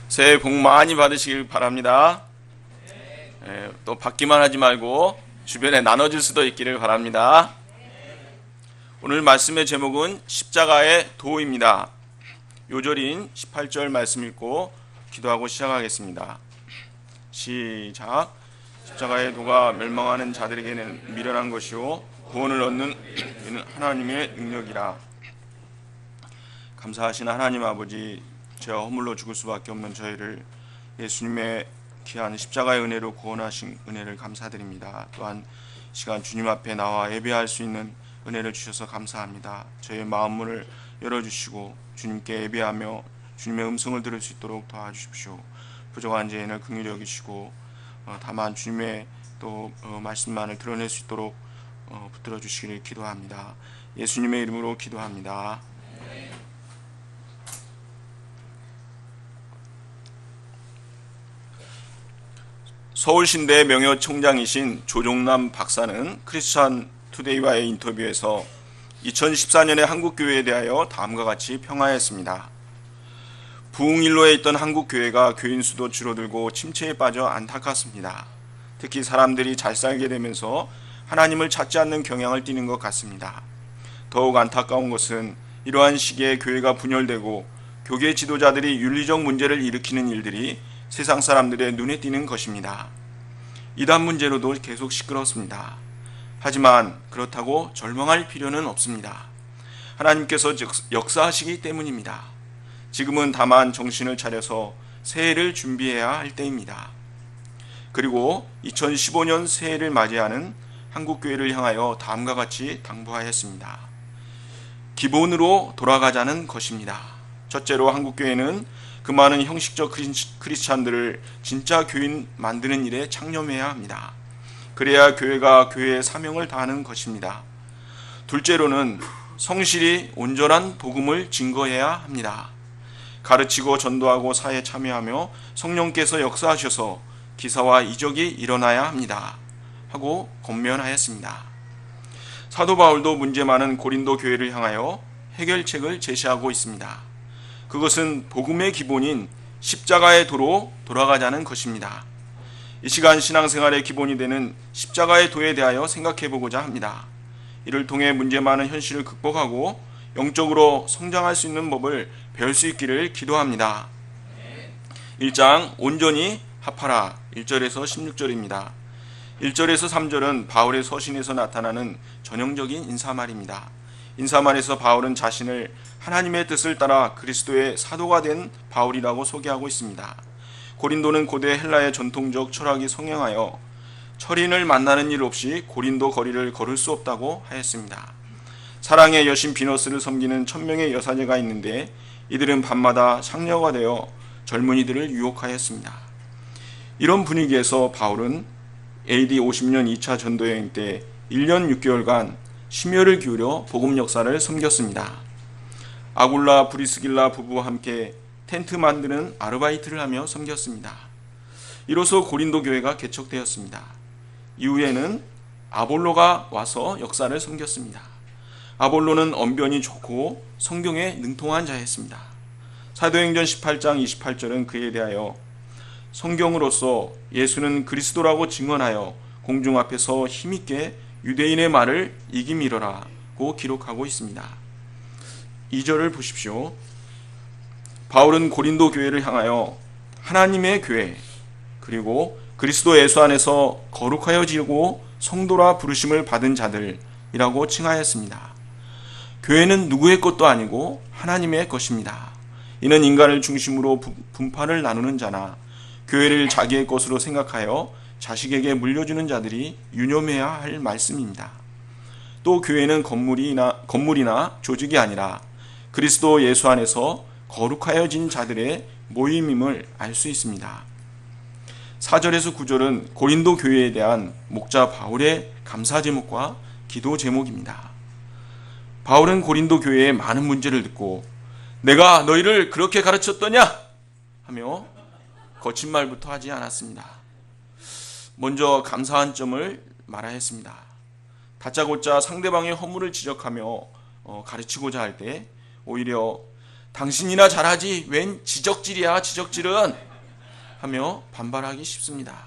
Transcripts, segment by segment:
새해 복 많이 받으시길 바랍니다. 또 받기만 하지 말고 주변에 나눠줄 수도 있기를 바랍니다. 오늘 말씀의 제목은 십자가의 도입니다. 요절인 18절 말씀 읽고 기도하고 시작하겠습니다. 시작. 십자가의 도가 멸망하는 자들에게는 미련한 것이요 구원을 얻는 이는 하나님의 능력이라. 감사하신 하나님 아버지, 죄와 허물로 죽을 수밖에 없는 저희를 예수님의 귀한 십자가의 은혜로 구원하신 은혜를 감사드립니다. 또한 시간 주님 앞에 나와 예배할 수 있는 은혜를 주셔서 감사합니다. 저희의 마음문을 열어주시고 주님께 예배하며 주님의 음성을 들을 수 있도록 도와주십시오. 부족한 죄인을 긍휼히 여기시고 다만 주님의 또 말씀만을 드러낼 수 있도록 붙들어 주시기를 기도합니다. 예수님의 이름으로 기도합니다. 서울신대 명예총장이신 조종남 박사는 크리스천 투데이와의 인터뷰에서 2014년의 한국교회에 대하여 다음과 같이 평하였습니다. 부흥일로에 있던 한국교회가 교인 수도 줄어들고 침체에 빠져 안타깝습니다. 특히 사람들이 잘 살게 되면서 하나님을 찾지 않는 경향을 띠는 것 같습니다. 더욱 안타까운 것은 이러한 시기에 교회가 분열되고 교계 지도자들이 윤리적 문제를 일으키는 일들이 세상 사람들의 눈에 띄는 것입니다. 이단 문제로도 계속 시끄럽습니다. 하지만 그렇다고 절망할 필요는 없습니다. 하나님께서 역사하시기 때문입니다. 지금은 다만 정신을 차려서 새해를 준비해야 할 때입니다. 그리고 2015년 새해를 맞이하는 한국교회를 향하여 다음과 같이 당부하였습니다. 기본으로 돌아가자는 것입니다. 첫째로 한국교회는 그 많은 형식적 크리스찬들을 진짜 교인 만드는 일에 창념해야 합니다. 그래야 교회가 교회의 사명을 다하는 것입니다. 둘째로는 성실히 온전한 복음을 증거해야 합니다. 가르치고 전도하고 사회에 참여하며 성령께서 역사하셔서 기사와 이적이 일어나야 합니다. 하고 권면하였습니다. 사도 바울도 문제 많은 고린도 교회를 향하여 해결책을 제시하고 있습니다. 그것은 복음의 기본인 십자가의 도로 돌아가자는 것입니다. 이 시간 신앙생활의 기본이 되는 십자가의 도에 대하여 생각해 보고자 합니다. 이를 통해 문제 많은 현실을 극복하고 영적으로 성장할 수 있는 법을 배울 수 있기를 기도합니다. 1장 온전히 합하라 1절에서 16절입니다. 1절에서 3절은 바울의 서신에서 나타나는 전형적인 인사말입니다. 인사말에서 바울은 자신을 하나님의 뜻을 따라 그리스도의 사도가 된 바울이라고 소개하고 있습니다. 고린도는 고대 헬라의 전통적 철학이 성행하여 철인을 만나는 일 없이 고린도 거리를 걸을 수 없다고 하였습니다. 사랑의 여신 비너스를 섬기는 1000명의 여사제가 있는데 이들은 밤마다 상녀가 되어 젊은이들을 유혹하였습니다. 이런 분위기에서 바울은 AD 50년 2차 전도여행 때 1년 6개월간 심혈을 기울여 복음 역사를 섬겼습니다. 아굴라 브리스길라 부부와 함께 텐트 만드는 아르바이트를 하며 섬겼습니다. 이로써 고린도 교회가 개척되었습니다. 이후에는 아볼로가 와서 역사를 섬겼습니다. 아볼로는 언변이 좋고 성경에 능통한 자였습니다. 사도행전 18장 28절은 그에 대하여 성경으로서 예수는 그리스도라고 증언하여 공중 앞에서 힘있게 유대인의 말을 이기미러라고 기록하고 있습니다. 2절을 보십시오. 바울은 고린도 교회를 향하여 하나님의 교회 그리고 그리스도 예수 안에서 거룩하여지고 성도라 부르심을 받은 자들이라고 칭하였습니다. 교회는 누구의 것도 아니고 하나님의 것입니다. 이는 인간을 중심으로 분파를 나누는 자나 교회를 자기의 것으로 생각하여 자식에게 물려주는 자들이 유념해야 할 말씀입니다. 또 교회는 건물이나 조직이 아니라 그리스도 예수 안에서 거룩하여진 자들의 모임임을 알 수 있습니다. 4절에서 9절은 고린도 교회에 대한 목자 바울의 감사 제목과 기도 제목입니다. 바울은 고린도 교회의 많은 문제를 듣고 내가 너희를 그렇게 가르쳤더냐 하며 거친 말부터 하지 않았습니다. 먼저 감사한 점을 말하였습니다. 다짜고짜 상대방의 허물을 지적하며 가르치고자 할 때 오히려 당신이나 잘하지 웬 지적질이야 지적질은 하며 반발하기 쉽습니다.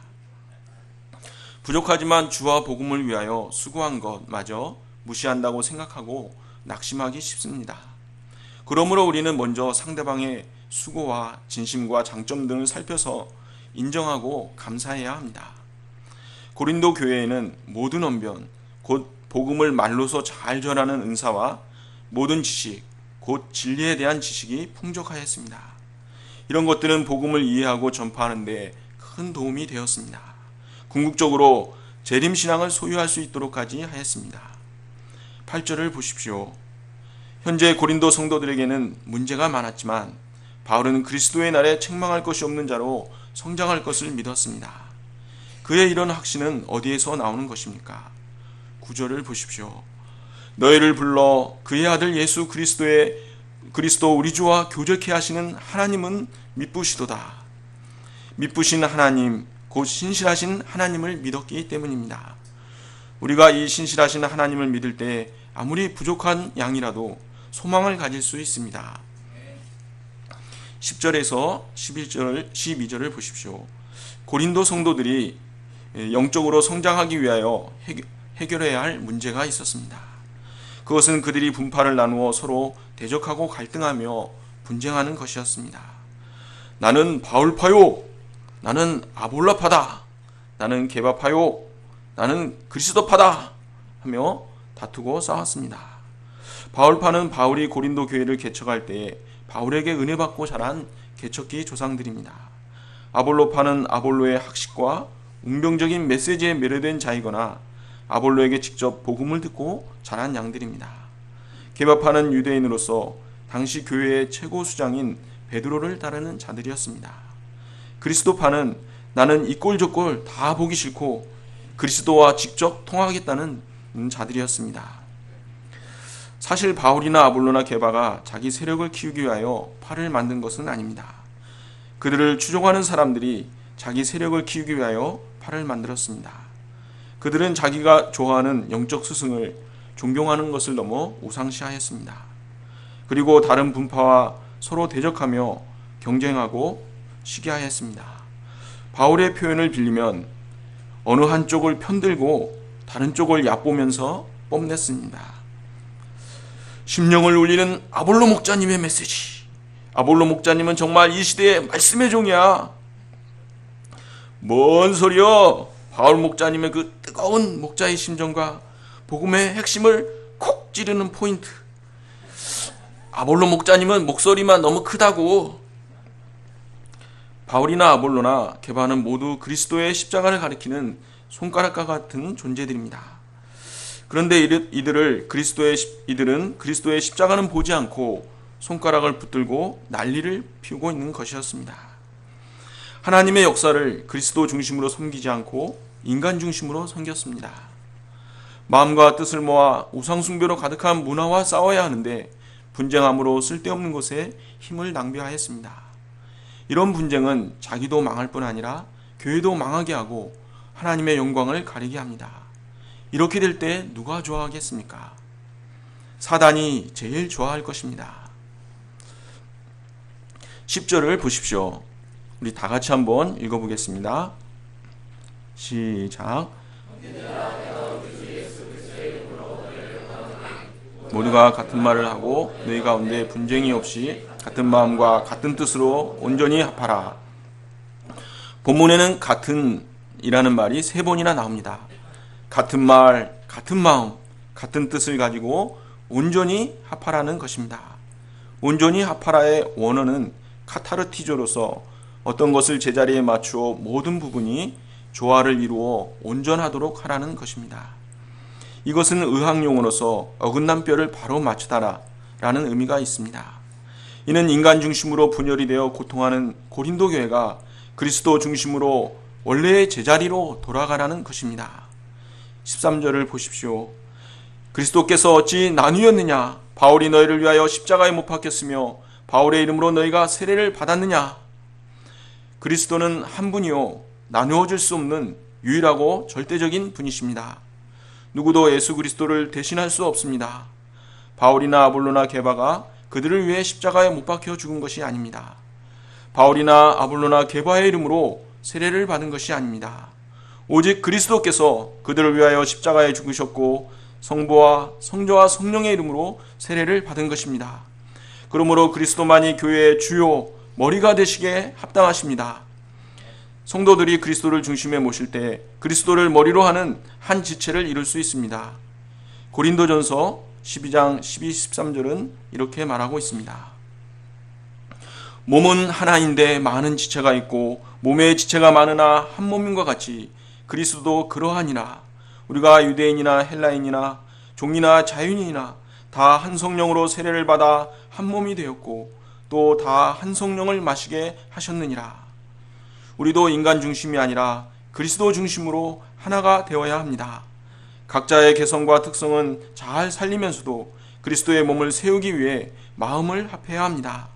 부족하지만 주와 복음을 위하여 수고한 것마저 무시한다고 생각하고 낙심하기 쉽습니다. 그러므로 우리는 먼저 상대방의 수고와 진심과 장점 등을 살펴서 인정하고 감사해야 합니다. 고린도 교회에는 모든 언변, 곧 복음을 말로서 잘 전하는 은사와 모든 지식, 곧 진리에 대한 지식이 풍족하였습니다. 이런 것들은 복음을 이해하고 전파하는 데 큰 도움이 되었습니다. 궁극적으로 재림신앙을 소유할 수 있도록까지 하였습니다. 8절을 보십시오. 현재 고린도 성도들에게는 문제가 많았지만 바울은 그리스도의 날에 책망할 것이 없는 자로 성장할 것을 믿었습니다. 그의 이런 확신은 어디에서 나오는 것입니까? 9절을 보십시오. 너희를 불러 그의 아들 예수 그리스도 우리 주와 교제케 하시는 하나님은 미쁘시도다. 미쁘신 하나님, 곧 신실하신 하나님을 믿었기 때문입니다. 우리가 이 신실하신 하나님을 믿을 때 아무리 부족한 양이라도 소망을 가질 수 있습니다. 10절에서 11절, 12절을 보십시오. 고린도 성도들이 영적으로 성장하기 위하여 해결해야 할 문제가 있었습니다. 그것은 그들이 분파를 나누어 서로 대적하고 갈등하며 분쟁하는 것이었습니다. 나는 바울파요, 나는 아볼로파다, 나는 게바파요, 나는 그리스도파다 하며 다투고 싸웠습니다. 바울파는 바울이 고린도 교회를 개척할 때에 바울에게 은혜 받고 자란 개척기 조상들입니다. 아볼로파는 아볼로의 학식과 운명적인 메시지에 매료된 자이거나 아볼로에게 직접 복음을 듣고 자란 양들입니다. 게바파는 유대인으로서 당시 교회의 최고 수장인 베드로를 따르는 자들이었습니다. 그리스도파는 나는 이 꼴 저 꼴 다 보기 싫고 그리스도와 직접 통하겠다는 자들이었습니다. 사실 바울이나 아볼로나 게바가 자기 세력을 키우기 위하여 파를 만든 것은 아닙니다. 그들을 추종하는 사람들이 자기 세력을 키우기 위하여 파를 만들었습니다. 그들은 자기가 좋아하는 영적 스승을 존경하는 것을 넘어 우상시하였습니다. 그리고 다른 분파와 서로 대적하며 경쟁하고 시기하였습니다. 바울의 표현을 빌리면 어느 한쪽을 편들고 다른 쪽을 얕보면서 뽐냈습니다. 심령을 울리는 아볼로 목자님의 메시지. 아볼로 목자님은 정말 이 시대의 말씀의 종이야. 뭔 소리야? 바울 목자님의 그 뜨거운 목자의 심정과 복음의 핵심을 콕 찌르는 포인트. 아볼로 목자님은 목소리만 너무 크다고. 바울이나 아볼로나 게바는 모두 그리스도의 십자가를 가리키는 손가락과 같은 존재들입니다. 그런데 이들은 그리스도의 십자가는 보지 않고 손가락을 붙들고 난리를 피우고 있는 것이었습니다. 하나님의 역사를 그리스도 중심으로 섬기지 않고 인간 중심으로 섬겼습니다. 마음과 뜻을 모아 우상숭배로 가득한 문화와 싸워야 하는데 분쟁함으로 쓸데없는 것에 힘을 낭비하였습니다. 이런 분쟁은 자기도 망할 뿐 아니라 교회도 망하게 하고 하나님의 영광을 가리게 합니다. 이렇게 될 때 누가 좋아하겠습니까? 사단이 제일 좋아할 것입니다. 10절을 보십시오. 우리 다 같이 한번 읽어보겠습니다. 시작. 모두가 같은 말을 하고 너희 가운데 분쟁이 없이 같은 마음과 같은 뜻으로 온전히 합하라. 본문에는 같은이라는 말이 3번이나 나옵니다. 같은 말, 같은 마음, 같은 뜻을 가지고 온전히 합하라는 것입니다. 온전히 합하라의 원어는 카타르티조로서 어떤 것을 제자리에 맞추어 모든 부분이 조화를 이루어 온전하도록 하라는 것입니다. 이것은 의학용어로서 어긋난 뼈를 바로 맞추다라 라는 의미가 있습니다. 이는 인간 중심으로 분열이 되어 고통하는 고린도 교회가 그리스도 중심으로 원래의 제자리로 돌아가라는 것입니다. 13절을 보십시오. 그리스도께서 어찌 나뉘었느냐? 바울이 너희를 위하여 십자가에 못 박혔으며 바울의 이름으로 너희가 세례를 받았느냐? 그리스도는 한 분이요 나누어질 수 없는 유일하고 절대적인 분이십니다. 누구도 예수 그리스도를 대신할 수 없습니다. 바울이나 아볼로나 게바가 그들을 위해 십자가에 못 박혀 죽은 것이 아닙니다. 바울이나 아볼로나 게바의 이름으로 세례를 받은 것이 아닙니다. 오직 그리스도께서 그들을 위하여 십자가에 죽으셨고 성부와 성자와 성령의 이름으로 세례를 받은 것입니다. 그러므로 그리스도만이 교회의 주요 머리가 되시기에 합당하십니다. 성도들이 그리스도를 중심에 모실 때 그리스도를 머리로 하는 한 지체를 이룰 수 있습니다. 고린도전서 12장 12, 13절은 이렇게 말하고 있습니다. 몸은 하나인데 많은 지체가 있고 몸의 지체가 많으나 한 몸인과 같이 그리스도도 그러하니라. 우리가 유대인이나 헬라인이나 종이나 자유인이나 다 한 성령으로 세례를 받아 한 몸이 되었고 또 다 한 성령을 마시게 하셨느니라. 우리도 인간 중심이 아니라 그리스도 중심으로 하나가 되어야 합니다. 각자의 개성과 특성은 잘 살리면서도 그리스도의 몸을 세우기 위해 마음을 합해야 합니다.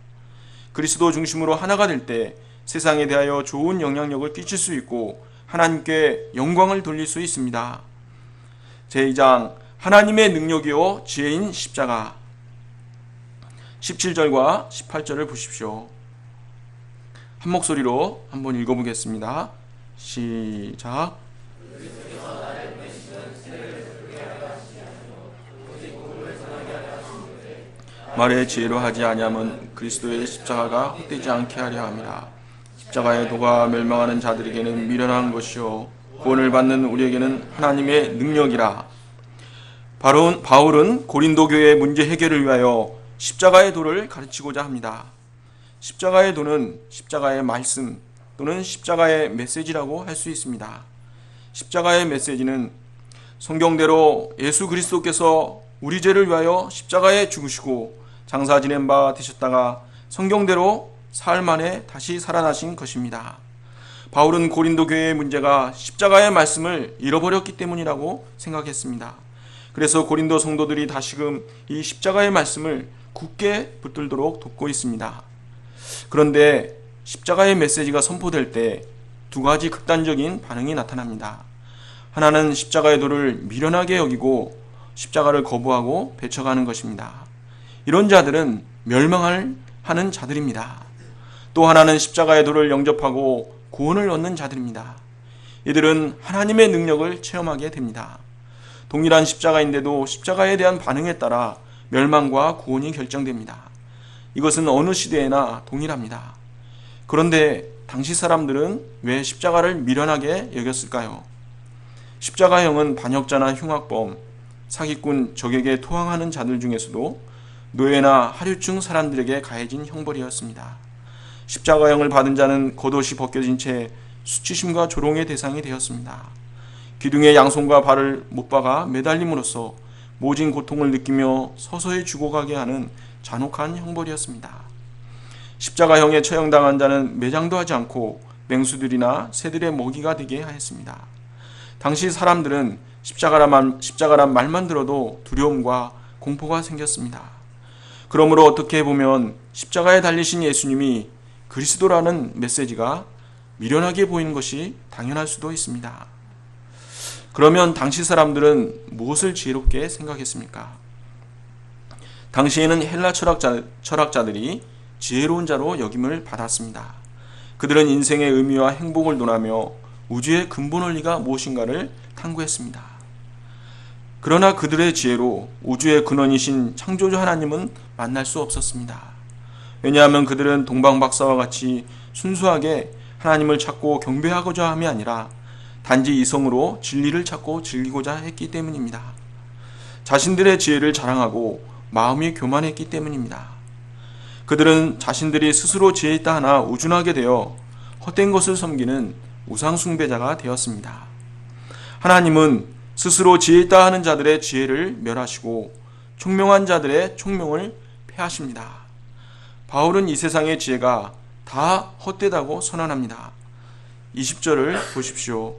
그리스도 중심으로 하나가 될 때 세상에 대하여 좋은 영향력을 끼칠 수 있고 하나님께 영광을 돌릴 수 있습니다. 제2장 하나님의 능력이요 지혜인 십자가 17절과 18절을 보십시오. 한 목소리로 한번 읽어보겠습니다. 시작. 말의 지혜로 하지 아니하면 그리스도의 십자가가 헛되지 않게 하려 함이라. 십자가의 도가 멸망하는 자들에게는 미련한 것이요 구원을 받는 우리에게는 하나님의 능력이라. 바울은 고린도 교회의 문제 해결을 위하여 십자가의 도를 가르치고자 합니다. 십자가의 도는 십자가의 말씀 또는 십자가의 메시지라고 할 수 있습니다. 십자가의 메시지는 성경대로 예수 그리스도께서 우리 죄를 위하여 십자가에 죽으시고 장사 지낸 바 되셨다가 성경대로 사흘 만에 다시 살아나신 것입니다. 바울은 고린도 교회의 문제가 십자가의 말씀을 잃어버렸기 때문이라고 생각했습니다. 그래서 고린도 성도들이 다시금 이 십자가의 말씀을 굳게 붙들도록 돕고 있습니다. 그런데 십자가의 메시지가 선포될 때 두 가지 극단적인 반응이 나타납니다. 하나는 십자가의 도를 미련하게 여기고 십자가를 거부하고 배척하는 것입니다. 이런 자들은 멸망을 하는 자들입니다. 또 하나는 십자가의 도를 영접하고 구원을 얻는 자들입니다. 이들은 하나님의 능력을 체험하게 됩니다. 동일한 십자가인데도 십자가에 대한 반응에 따라 멸망과 구원이 결정됩니다. 이것은 어느 시대에나 동일합니다. 그런데 당시 사람들은 왜 십자가를 미련하게 여겼을까요? 십자가형은 반역자나 흉악범, 사기꾼, 적에게 토항하는 자들 중에서도 노예나 하류층 사람들에게 가해진 형벌이었습니다. 십자가형을 받은 자는 겉옷이 벗겨진 채 수치심과 조롱의 대상이 되었습니다. 기둥에 양손과 발을 못 박아 매달림으로써 모진 고통을 느끼며 서서히 죽어가게 하는 잔혹한 형벌이었습니다. 십자가형에 처형당한 자는 매장도 하지 않고 맹수들이나 새들의 먹이가 되게 하였습니다. 당시 사람들은 십자가란 말만 들어도 두려움과 공포가 생겼습니다. 그러므로 어떻게 보면 십자가에 달리신 예수님이 그리스도라는 메시지가 미련하게 보이는 것이 당연할 수도 있습니다. 그러면 당시 사람들은 무엇을 지혜롭게 생각했습니까? 당시에는 헬라 철학자들이 지혜로운 자로 여김을 받았습니다. 그들은 인생의 의미와 행복을 논하며 우주의 근본 원리가 무엇인가를 탐구했습니다. 그러나 그들의 지혜로 우주의 근원이신 창조주 하나님은 만날 수 없었습니다. 왜냐하면 그들은 동방박사와 같이 순수하게 하나님을 찾고 경배하고자 함이 아니라 단지 이성으로 진리를 찾고 즐기고자 했기 때문입니다. 자신들의 지혜를 자랑하고 마음이 교만했기 때문입니다. 그들은 자신들이 스스로 지혜 있다 하나 우준하게 되어 헛된 것을 섬기는 우상 숭배자가 되었습니다. 하나님은 스스로 지혜 있다 하는 자들의 지혜를 멸하시고 총명한 자들의 총명을 폐하십니다. 바울은 이 세상의 지혜가 다 헛되다고 선언합니다. 20절을 보십시오.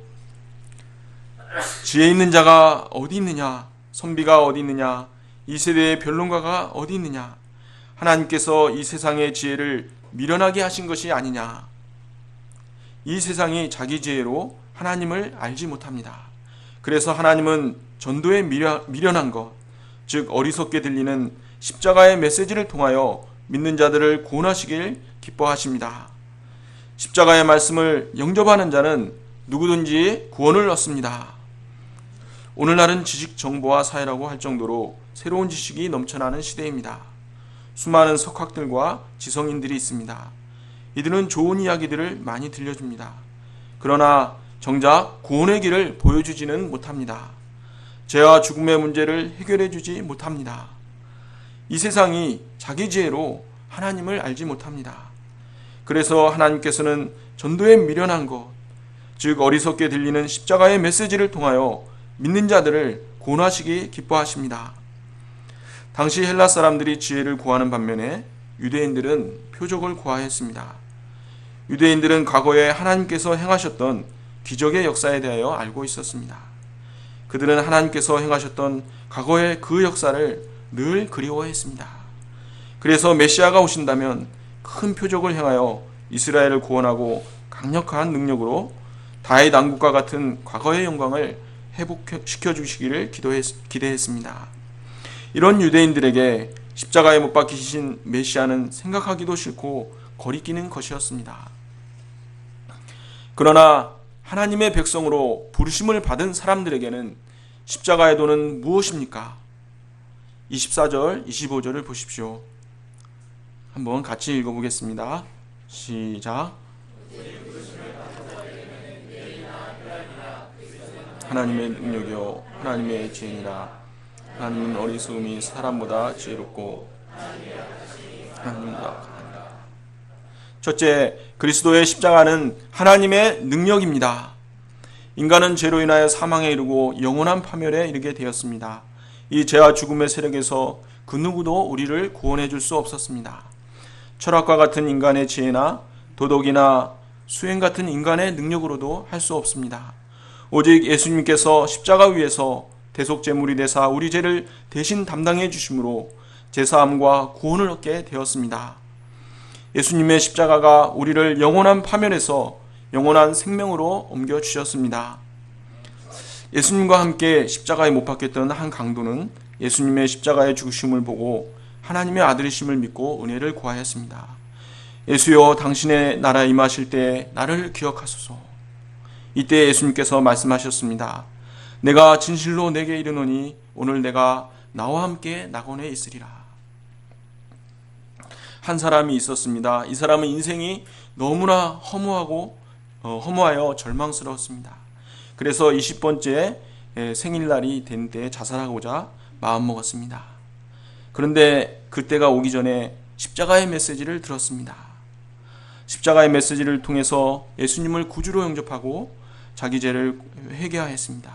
지혜 있는 자가 어디 있느냐? 선비가 어디 있느냐? 이 세대의 변론가가 어디 있느냐? 하나님께서 이 세상의 지혜를 미련하게 하신 것이 아니냐? 이 세상이 자기 지혜로 하나님을 알지 못합니다. 그래서 하나님은 전도에 미련한 것, 즉 어리석게 들리는 십자가의 메시지를 통하여 믿는 자들을 구원하시길 기뻐하십니다. 십자가의 말씀을 영접하는 자는 누구든지 구원을 얻습니다. 오늘날은 지식 정보화 사회라고 할 정도로 새로운 지식이 넘쳐나는 시대입니다. 수많은 석학들과 지성인들이 있습니다. 이들은 좋은 이야기들을 많이 들려줍니다. 그러나 정작 구원의 길을 보여주지는 못합니다. 죄와 죽음의 문제를 해결해주지 못합니다. 이 세상이 자기 지혜로 하나님을 알지 못합니다. 그래서 하나님께서는 전도에 미련한 것, 즉 어리석게 들리는 십자가의 메시지를 통하여 믿는 자들을 구원하시기 기뻐하십니다. 당시 헬라 사람들이 지혜를 구하는 반면에 유대인들은 표적을 구하였습니다. 유대인들은 과거에 하나님께서 행하셨던 기적의 역사에 대하여 알고 있었습니다. 그들은 하나님께서 행하셨던 과거의 그 역사를 늘 그리워했습니다. 그래서 메시아가 오신다면 큰 표적을 행하여 이스라엘을 구원하고 강력한 능력으로 다윗 왕국과 같은 과거의 영광을 회복시켜 주시기를 기대했습니다. 이런 유대인들에게 십자가에 못 박히신 메시아는 생각하기도 싫고 거리끼는 것이었습니다. 그러나 하나님의 백성으로 부르심을 받은 사람들에게는 십자가의 도는 무엇입니까? 24절, 25절을 보십시오. 한번 같이 읽어보겠습니다. 시작. 하나님의 능력이요 하나님의 지혜니라. 하나님은 어리석음이 사람보다 지혜롭고 하나님보다 강하니라. 첫째, 그리스도의 십자가는 하나님의 능력입니다. 인간은 죄로 인하여 사망에 이르고 영원한 파멸에 이르게 되었습니다. 이 죄와 죽음의 세력에서 그 누구도 우리를 구원해 줄 수 없었습니다. 철학과 같은 인간의 지혜나 도덕이나 수행 같은 인간의 능력으로도 할 수 없습니다. 오직 예수님께서 십자가 위에서 대속제물이 되사 우리 죄를 대신 담당해 주심으로 제사함과 구원을 얻게 되었습니다. 예수님의 십자가가 우리를 영원한 파멸에서 영원한 생명으로 옮겨주셨습니다. 예수님과 함께 십자가에 못 박혔던 한 강도는 예수님의 십자가의 죽으심을 보고 하나님의 아들이심을 믿고 은혜를 구하였습니다. 예수여, 당신의 나라에 임하실 때 나를 기억하소서. 이때 예수님께서 말씀하셨습니다. 내가 진실로 내게 이르노니 오늘 내가 나와 함께 낙원에 있으리라. 한 사람이 있었습니다. 이 사람은 인생이 너무나 허무하여 절망스러웠습니다. 그래서 20번째 생일날이 된 때 자살하고자 마음먹었습니다. 그런데 그때가 오기 전에 십자가의 메시지를 들었습니다. 십자가의 메시지를 통해서 예수님을 구주로 영접하고 자기 죄를 회개하였습니다.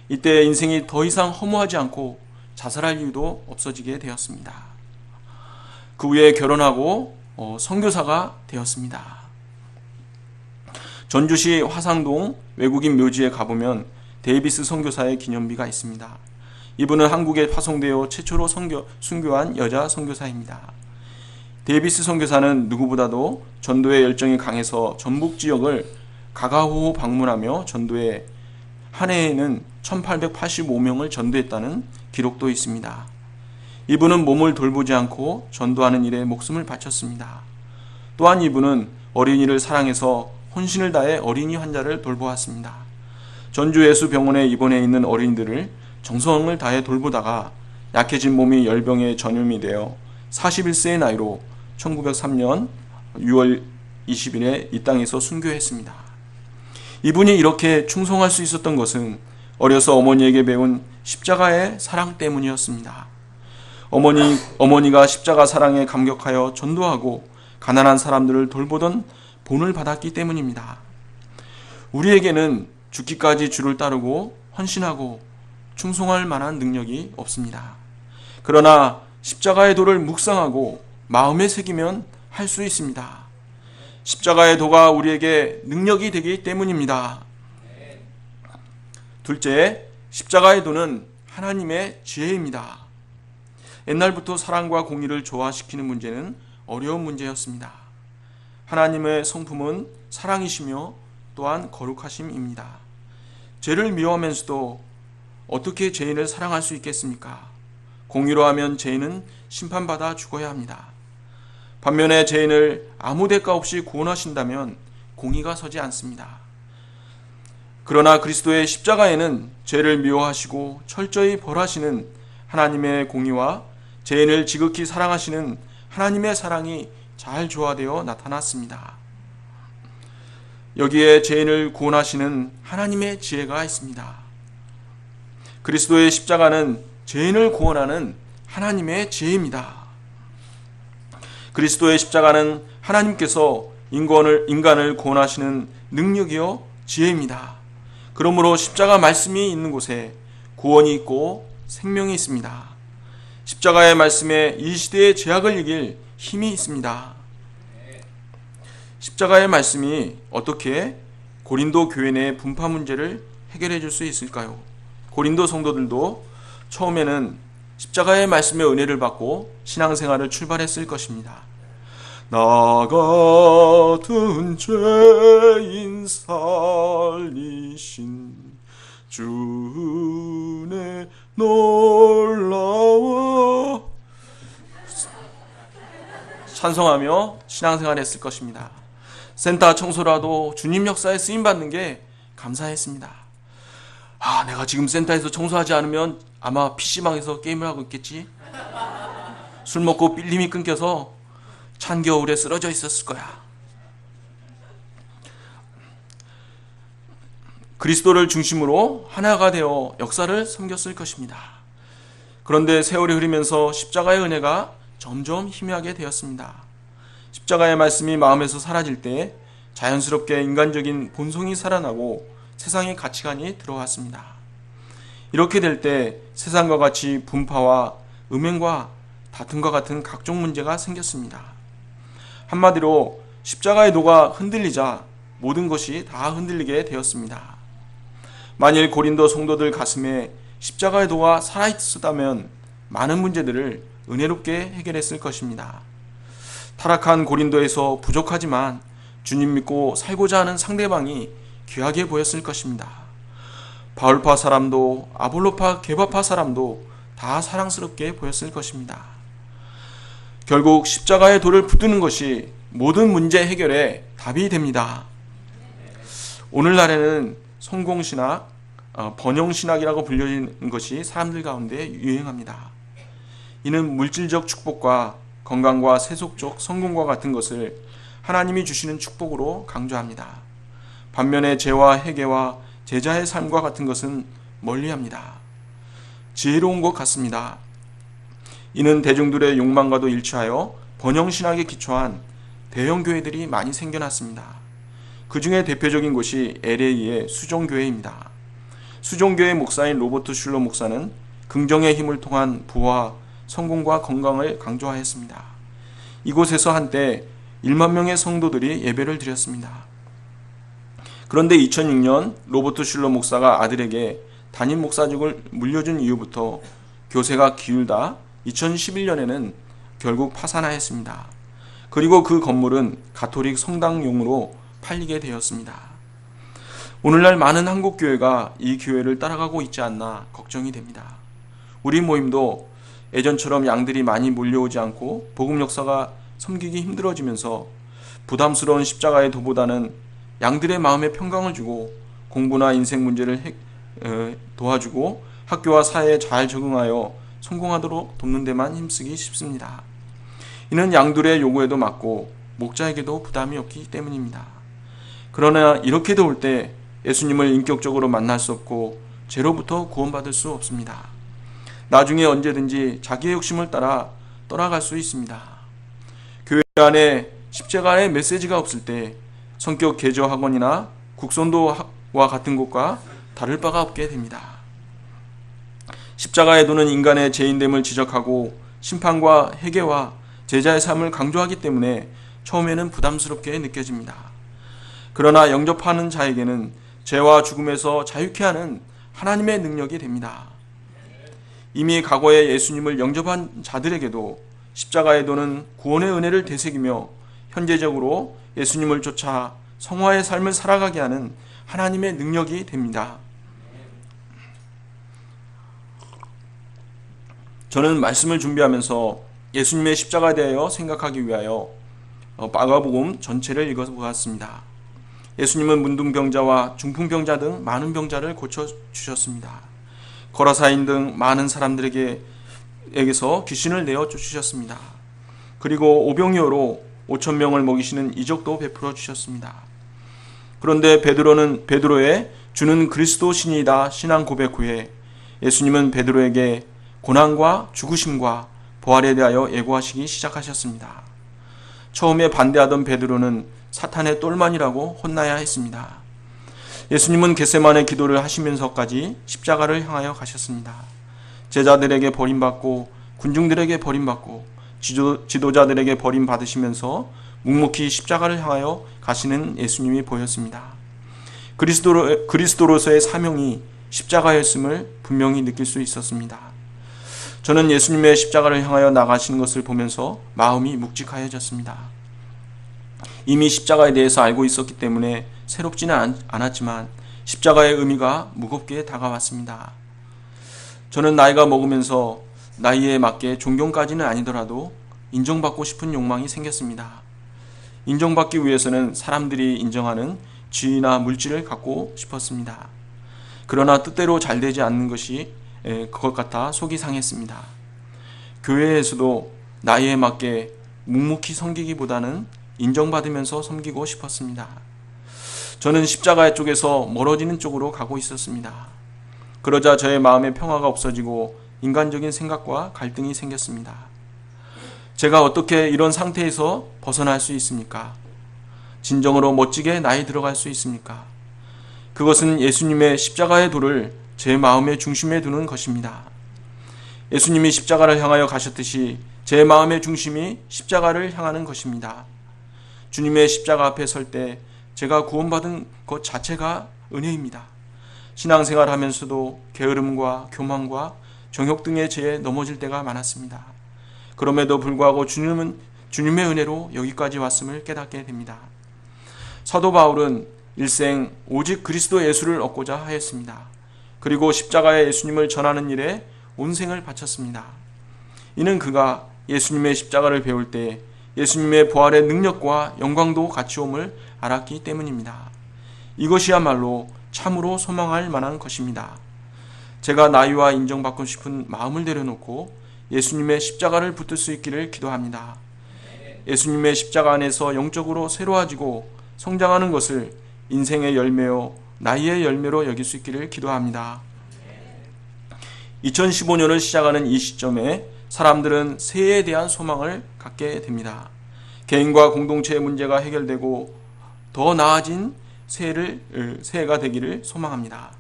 이때 인생이 더 이상 허무하지 않고 자살할 이유도 없어지게 되었습니다. 그 후에 결혼하고 선교사가 되었습니다. 전주시 화상동 외국인 묘지에 가보면 데이비스 선교사의 기념비가 있습니다. 이분은 한국에 파송되어 최초로 순교한 여자 선교사입니다. 데이비스 선교사는 누구보다도 전도의 열정이 강해서 전북 지역을 가가호호 방문하며 전도에 한 해에는 1885명을 전도했다는 기록도 있습니다. 이분은 몸을 돌보지 않고 전도하는 일에 목숨을 바쳤습니다. 또한 이분은 어린이를 사랑해서 혼신을 다해 어린이 환자를 돌보았습니다. 전주 예수병원에 입원해 있는 어린이들을 정성을 다해 돌보다가 약해진 몸이 열병에 전염이 되어 41세의 나이로 1903년 6월 20일에 이 땅에서 순교했습니다. 이분이 이렇게 충성할 수 있었던 것은 어려서 어머니에게 배운 십자가의 사랑 때문이었습니다. 어머니가 십자가 사랑에 감격하여 전도하고 가난한 사람들을 돌보던 본을 받았기 때문입니다. 우리에게는 죽기까지 주를 따르고 헌신하고 충성할 만한 능력이 없습니다. 그러나 십자가의 도를 묵상하고 마음에 새기면 할 수 있습니다. 십자가의 도가 우리에게 능력이 되기 때문입니다. 둘째, 십자가의 도는 하나님의 지혜입니다. 옛날부터 사랑과 공의를 조화시키는 문제는 어려운 문제였습니다. 하나님의 성품은 사랑이시며 또한 거룩하심입니다. 죄를 미워하면서도 어떻게 죄인을 사랑할 수 있겠습니까? 공의로 하면 죄인은 심판받아 죽어야 합니다. 반면에 죄인을 아무 대가 없이 구원하신다면 공의가 서지 않습니다. 그러나 그리스도의 십자가에는 죄를 미워하시고 철저히 벌하시는 하나님의 공의와 죄인을 지극히 사랑하시는 하나님의 사랑이 잘 조화되어 나타났습니다. 여기에 죄인을 구원하시는 하나님의 지혜가 있습니다. 그리스도의 십자가는 죄인을 구원하는 하나님의 지혜입니다. 그리스도의 십자가는 하나님께서 인간을 구원하시는 능력이요 지혜입니다. 그러므로 십자가 말씀이 있는 곳에 구원이 있고 생명이 있습니다. 십자가의 말씀에 이 시대의 죄악을 이길 힘이 있습니다. 십자가의 말씀이 어떻게 고린도 교회 내 분파 문제를 해결해 줄 수 있을까요? 고린도 성도들도 처음에는 십자가의 말씀의 은혜를 받고 신앙생활을 출발했을 것입니다. 나 같은 죄인 살리신 주의 놀라워 찬송하며 신앙생활을 했을 것입니다. 센터 청소라도 주님 역사에 쓰임받는 게 감사했습니다. 내가 지금 센터에서 청소하지 않으면 아마 PC방에서 게임을 하고 있겠지. 술 먹고 필름이 끊겨서 찬 겨울에 쓰러져 있었을 거야. 그리스도를 중심으로 하나가 되어 역사를 섬겼을 것입니다. 그런데 세월이 흐르면서 십자가의 은혜가 점점 희미하게 되었습니다. 십자가의 말씀이 마음에서 사라질 때 자연스럽게 인간적인 본성이 살아나고 세상의 가치관이 들어왔습니다. 이렇게 될 때 세상과 같이 분파와 음행과 다툼과 같은 각종 문제가 생겼습니다. 한마디로 십자가의 도가 흔들리자 모든 것이 다 흔들리게 되었습니다. 만일 고린도 성도들 가슴에 십자가의 도가 살아있었다면 많은 문제들을 은혜롭게 해결했을 것입니다. 타락한 고린도에서 부족하지만 주님 믿고 살고자 하는 상대방이 귀하게 보였을 것입니다. 바울파 사람도 아볼로파 게바파 사람도 다 사랑스럽게 보였을 것입니다. 결국 십자가의 돌을 붙드는 것이 모든 문제 해결의 답이 됩니다. 오늘날에는 성공신학, 번영신학이라고 불려지는 것이 사람들 가운데 유행합니다. 이는 물질적 축복과 건강과 세속적 성공과 같은 것을 하나님이 주시는 축복으로 강조합니다. 반면에 죄와 회개와 제자의 삶과 같은 것은 멀리합니다. 지혜로운 것 같습니다. 이는 대중들의 욕망과도 일치하여 번영신학에 기초한 대형 교회들이 많이 생겨났습니다. 그 중에 대표적인 곳이 LA의 수종교회입니다. 수종교회 목사인 로버트 슐러 목사는 긍정의 힘을 통한 부와 성공과 건강을 강조하였습니다. 이곳에서 한때 1만 명의 성도들이 예배를 드렸습니다. 그런데 2006년 로버트 슐러 목사가 아들에게 담임 목사직을 물려준 이후부터 교세가 기울다 2011년에는 결국 파산하였습니다. 그리고 그 건물은 가톨릭 성당용으로 팔리게 되었습니다. 오늘날 많은 한국 교회가 이 교회를 따라가고 있지 않나 걱정이 됩니다. 우리 모임도 예전처럼 양들이 많이 몰려오지 않고 복음 역사가 섬기기 힘들어지면서 부담스러운 십자가의 도보다는 양들의 마음에 평강을 주고 공부나 인생 문제를 도와주고 학교와 사회에 잘 적응하여 성공하도록 돕는 데만 힘쓰기 쉽습니다. 이는 양들의 요구에도 맞고 목자에게도 부담이 없기 때문입니다. 그러나 이렇게 도울 때 예수님을 인격적으로 만날 수 없고 죄로부터 구원받을 수 없습니다. 나중에 언제든지 자기의 욕심을 따라 떠나갈 수 있습니다. 교회 안에 십자가의 메시지가 없을 때 성격 개조 학원이나 국선도와 같은 곳과 다를 바가 없게 됩니다. 십자가의 도는 인간의 죄인됨을 지적하고 심판과 회개와 제자의 삶을 강조하기 때문에 처음에는 부담스럽게 느껴집니다. 그러나 영접하는 자에게는 죄와 죽음에서 자유케 하는 하나님의 능력이 됩니다. 이미 과거에 예수님을 영접한 자들에게도 십자가의 도는 구원의 은혜를 되새기며 현재적으로 예수님을 쫓아 성화의 삶을 살아가게 하는 하나님의 능력이 됩니다. 저는 말씀을 준비하면서 예수님의 십자가에 대하여 생각하기 위하여 마가복음 전체를 읽어보았습니다. 예수님은 문둥병자와 중풍병자 등 많은 병자를 고쳐주셨습니다. 거라사인 등 많은 사람들에게서 귀신을 내어 쫓으셨습니다. 그리고 오병이어로 5,000명을 먹이시는 이적도 베풀어 주셨습니다. 그런데 베드로의 주는 그리스도 신이다 신앙 고백 후에 예수님은 베드로에게 고난과 죽으심과 부활에 대하여 예고하시기 시작하셨습니다. 처음에 반대하던 베드로는 사탄의 똘만이라고 혼나야 했습니다. 예수님은 겟세마네 기도를 하시면서까지 십자가를 향하여 가셨습니다. 제자들에게 버림받고 군중들에게 버림받고 지도자들에게 버림받으시면서 묵묵히 십자가를 향하여 가시는 예수님이 보였습니다. 그리스도로서의 사명이 십자가였음을 분명히 느낄 수 있었습니다. 저는 예수님의 십자가를 향하여 나가시는 것을 보면서 마음이 묵직하여졌습니다. 이미 십자가에 대해서 알고 있었기 때문에 새롭지는 않았지만 십자가의 의미가 무겁게 다가왔습니다. 저는 나이가 먹으면서 나이에 맞게 존경까지는 아니더라도 인정받고 싶은 욕망이 생겼습니다. 인정받기 위해서는 사람들이 인정하는 지위나 물질을 갖고 싶었습니다. 그러나 뜻대로 잘 되지 않는 것이 그것 같아 속이 상했습니다. 교회에서도 나이에 맞게 묵묵히 섬기기보다는 인정받으면서 섬기고 싶었습니다. 저는 십자가 쪽에서 멀어지는 쪽으로 가고 있었습니다. 그러자 저의 마음의 평화가 없어지고 인간적인 생각과 갈등이 생겼습니다. 제가 어떻게 이런 상태에서 벗어날 수 있습니까? 진정으로 멋지게 나이 들어갈 수 있습니까? 그것은 예수님의 십자가의 도를 제 마음의 중심에 두는 것입니다. 예수님이 십자가를 향하여 가셨듯이 제 마음의 중심이 십자가를 향하는 것입니다. 주님의 십자가 앞에 설 때 제가 구원받은 것 자체가 은혜입니다. 신앙생활 하면서도 게으름과 교만과 정욕 등의 죄에 넘어질 때가 많았습니다. 그럼에도 불구하고 주님은 주님의 은혜로 여기까지 왔음을 깨닫게 됩니다. 사도 바울은 일생 오직 그리스도 예수를 얻고자 하였습니다. 그리고 십자가의 예수님을 전하는 일에 온 생을 바쳤습니다. 이는 그가 예수님의 십자가를 배울 때 예수님의 부활의 능력과 영광도 같이 옴을 알았기 때문입니다. 이것이야말로 참으로 소망할 만한 것입니다. 제가 나이와 인정받고 싶은 마음을 내려놓고 예수님의 십자가를 붙들 수 있기를 기도합니다. 예수님의 십자가 안에서 영적으로 새로워지고 성장하는 것을 인생의 열매요 나이의 열매로 여길 수 있기를 기도합니다. 2015년을 시작하는 이 시점에 사람들은 새해에 대한 소망을 갖게 됩니다. 개인과 공동체의 문제가 해결되고 더 나아진 새해가 되기를 소망합니다.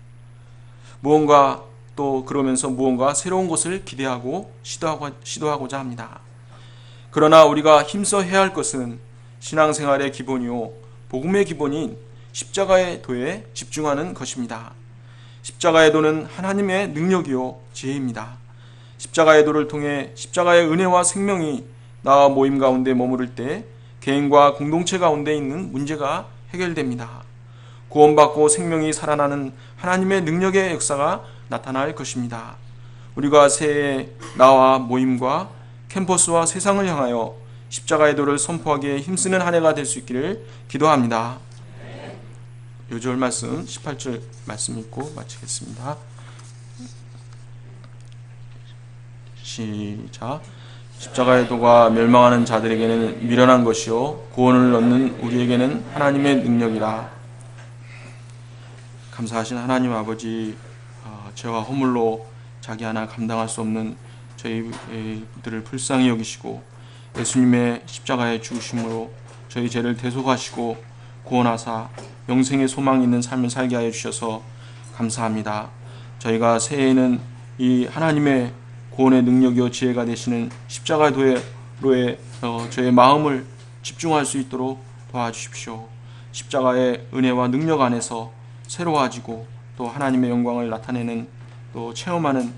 그러면서 무언가 새로운 것을 기대하고 시도하고자 합니다. 그러나 우리가 힘써 해야 할 것은 신앙생활의 기본이요 복음의 기본인 십자가의 도에 집중하는 것입니다. 십자가의 도는 하나님의 능력이요 지혜입니다. 십자가의 도를 통해 십자가의 은혜와 생명이 나와 모임 가운데 머무를 때 개인과 공동체 가운데 있는 문제가 해결됩니다. 구원받고 생명이 살아나는 하나님의 능력의 역사가 나타날 것입니다. 우리가 새해에 나와 모임과 캠퍼스와 세상을 향하여 십자가의 도를 선포하기에 힘쓰는 한 해가 될 수 있기를 기도합니다. 요절 말씀 18절 말씀 읽고 마치겠습니다. 시작. 십자가의 도가 멸망하는 자들에게는 미련한 것이요 구원을 얻는 우리에게는 하나님의 능력이라. 감사하신 하나님 아버지, 죄와 허물로 자기 하나 감당할 수 없는 저희들을 불쌍히 여기시고 예수님의 십자가의 죽으심으로 저희 죄를 대속하시고 구원하사 영생의 소망이 있는 삶을 살게 하여 주셔서 감사합니다. 저희가 새해에는 이 하나님의 구원의 능력이요 지혜가 되시는 십자가의 도에 저의 마음을 집중할 수 있도록 도와주십시오. 십자가의 은혜와 능력 안에서 새로워지고 또 하나님의 영광을 나타내는 또 체험하는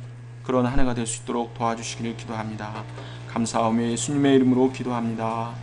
그런 한 해가 될 수 있도록 도와주시기를 기도합니다. 감사하며 예수님의 이름으로 기도합니다.